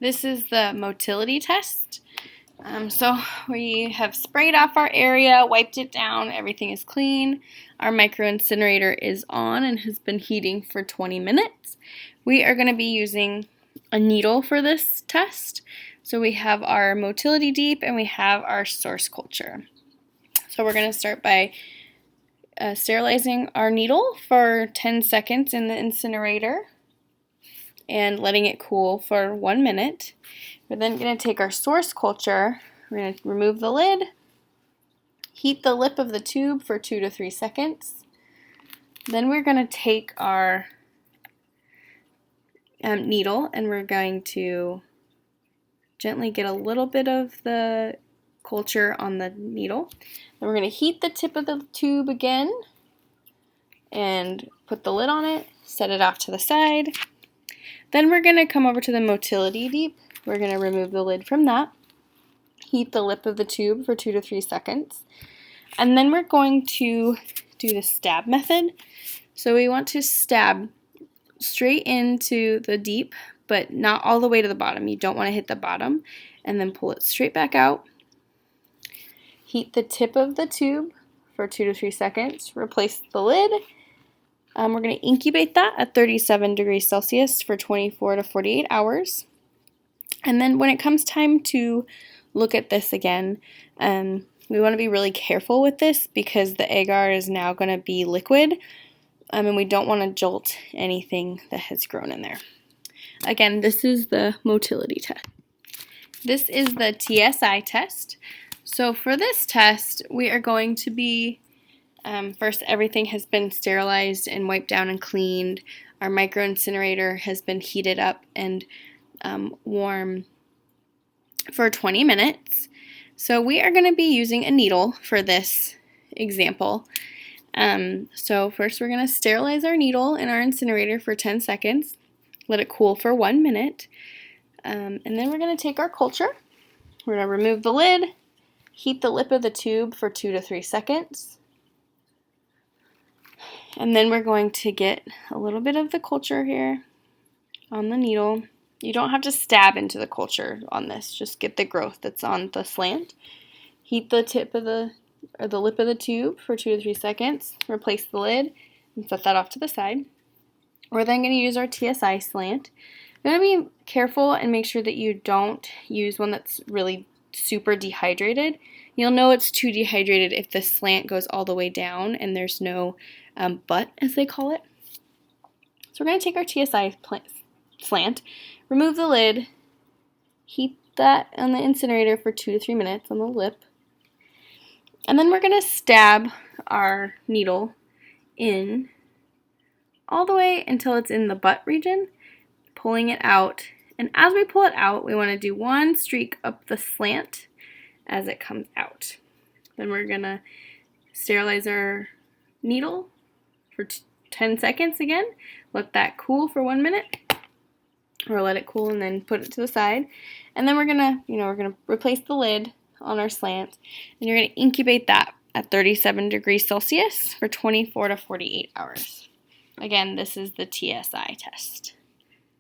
This is the motility test. So we have sprayed off our area, wiped it down, everything is clean. Our micro incinerator is on and has been heating for 20 minutes. We are going to be using a needle for this test. So we have our motility deep and we have our source culture. So we're going to start by sterilizing our needle for 10 seconds in the incinerator and letting it cool for 1 minute. We're then going to take our source culture, we're going to remove the lid, heat the lip of the tube for 2 to 3 seconds. Then we're going to take our needle and we're going to gently get a little bit of the culture on the needle. Then we're going to heat the tip of the tube again and put the lid on it, set it off to the side. Then we're going to come over to the motility deep. We're going to remove the lid from that, heat the lip of the tube for 2 to 3 seconds, and then we're going to do the stab method. So we want to stab straight into the deep, but not all the way to the bottom. You don't want to hit the bottom, and then pull it straight back out. Heat the tip of the tube for 2 to 3 seconds, replace the lid. We're going to incubate that at 37 degrees Celsius for 24 to 48 hours. And then when it comes time to look at this again, we want to be really careful with this because the agar is now going to be liquid, and we don't want to jolt anything that has grown in there. Again, this is the motility test. This is the TSI test. So for this test, we are going to be, first everything has been sterilized and wiped down and cleaned. Our micro incinerator has been heated up and warm for 20 minutes. So we are going to be using a needle for this example. So first we're going to sterilize our needle in our incinerator for 10 seconds, let it cool for 1 minute, and then we're going to take our culture. We're going to remove the lid, heat the lip of the tube for 2 to 3 seconds, and then we're going to get a little bit of the culture here on the needle. You don't have to stab into the culture on this, just get the growth that's on the slant. Heat the tip of the lip of the tube for 2 to 3 seconds, replace the lid, and set that off to the side. We're then going to use our TSI slant. You're going to be careful and make sure that you don't use one that's really super dehydrated. You'll know it's too dehydrated if the slant goes all the way down and there's no butt, as they call it. So we're going to take our TSI slant, remove the lid, heat that on the incinerator for 2 to 3 minutes on the lip, and then we're going to stab our needle in all the way until it's in the butt region, pulling it out. And as we pull it out, we want to do one streak up the slant as it comes out. Then we're going to sterilize our needle for 10 seconds again, let that cool for 1 minute, or let it cool and then put it to the side. And then we're going to replace the lid on our slant, and you're going to incubate that at 37 degrees Celsius for 24 to 48 hours. Again, this is the TSI test.